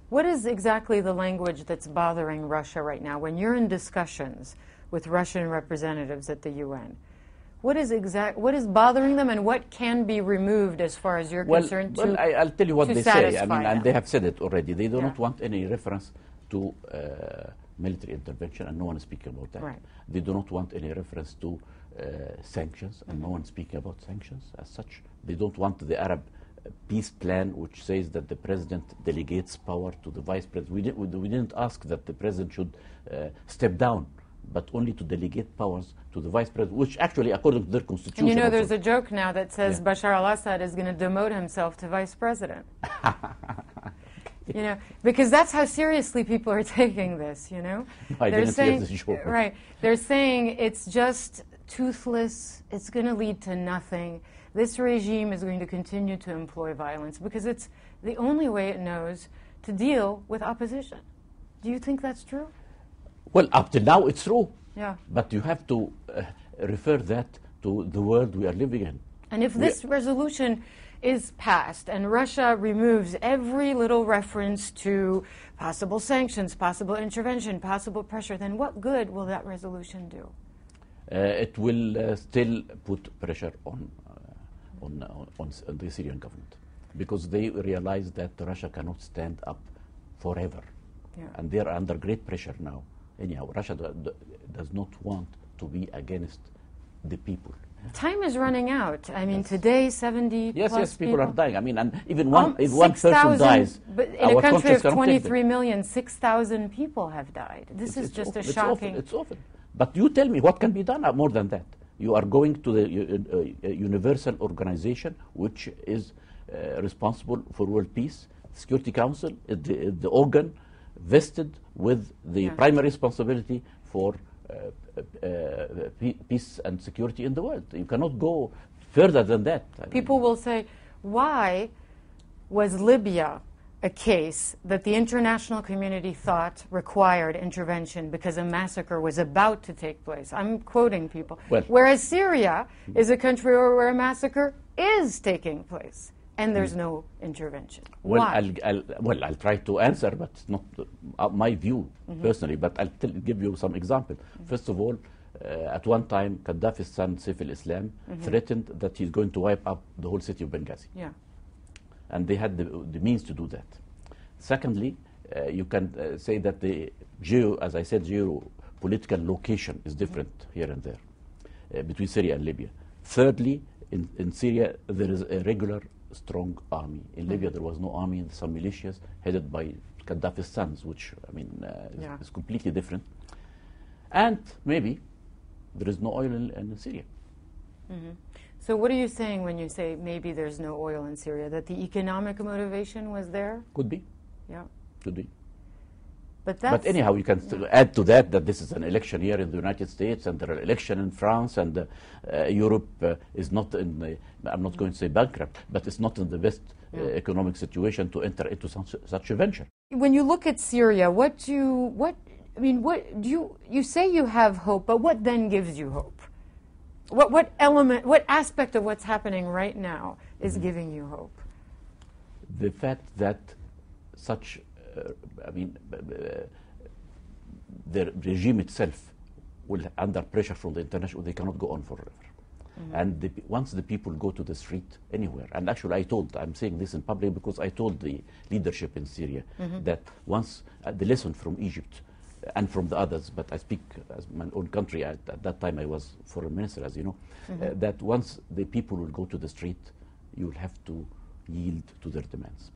What is exactly the language that's bothering Russia right now? When you're in discussions with Russian representatives at the UN, what is bothering them, and what can be removed as far as you're concerned? Well, I'll tell you what they say. I mean, and they have said it already. They do not want any reference to military intervention, and no one is speaking about that. Right. They do not want any reference to sanctions, and no one is speaking about sanctions as such. They don't want the Arab peace plan, which says that the president delegates power to the vice president. We didn't ask that the president should step down, but only to delegate powers to the vice president, which actually, according to their constitution... And you know, there's a joke now that says Bashar al-Assad is going to demote himself to vice president. You know, because that's how seriously people are taking this, you know? I didn't hear this joke. Right. They're saying it's just toothless, it's going to lead to nothing. This regime is going to continue to employ violence because it's the only way it knows to deal with opposition. Do you think that's true? Well, up to now it's true. Yeah. But you have to refer that to the world we are living in. And if this resolution is passed and Russia removes every little reference to possible sanctions, possible intervention, possible pressure, then what good will that resolution do? It will still put pressure on the Syrian government, because they realize that Russia cannot stand up forever. Yeah. And they are under great pressure now. Anyhow, Russia does not want to be against the people. Time is running out. I mean, today 70 plus people are dying. I mean, and even if one person dies, but in a country of 23 million, 6,000 people have died. This is just a shocking... It's awful. But you tell me, what can be done more than that? You are going to the universal organization, which is responsible for world peace. Security Council is the organ vested with the primary responsibility for peace and security in the world. You cannot go further than that. People will say, why was Libya a case that the international community thought required intervention because a massacre was about to take place? I'm quoting people. Well, whereas Syria is a country where a massacre is taking place and there's no intervention. Well, why? I'll try to answer, but it's not my view personally, but I'll give you some example. First of all, at one time, Gaddafi's son, Saif al-Islam, threatened that he's going to wipe up the whole city of Benghazi. Yeah. And they had the means to do that. Secondly, you can say that as I said, geopolitical location is different here and there between Syria and Libya. Thirdly, in Syria, there is a regular strong army. In Libya, there was no army, some militias headed by Gaddafi's sons, which, I mean, is completely different. And maybe there is no oil in Syria. So what are you saying when you say maybe there's no oil in Syria? That the economic motivation was there? Could be. Yeah. Could be. But anyhow, you can add to that this is an election here in the United States, and there are elections in France, and Europe is not in the, I'm not going to say bankrupt, but it's not in the best economic situation to enter into such a venture. When you look at Syria, you say you have hope, but what then gives you hope? What element, what aspect of what's happening right now is giving you hope? The fact that the regime itself will under pressure from the international, they cannot go on forever. And once the people go to the street anywhere, and actually I'm saying this in public because I told the leadership in Syria that once the lesson from Egypt and from the others, but I speak as my own country, at that time I was foreign minister, as you know, that once the people will go to the street, you will have to yield to their demands.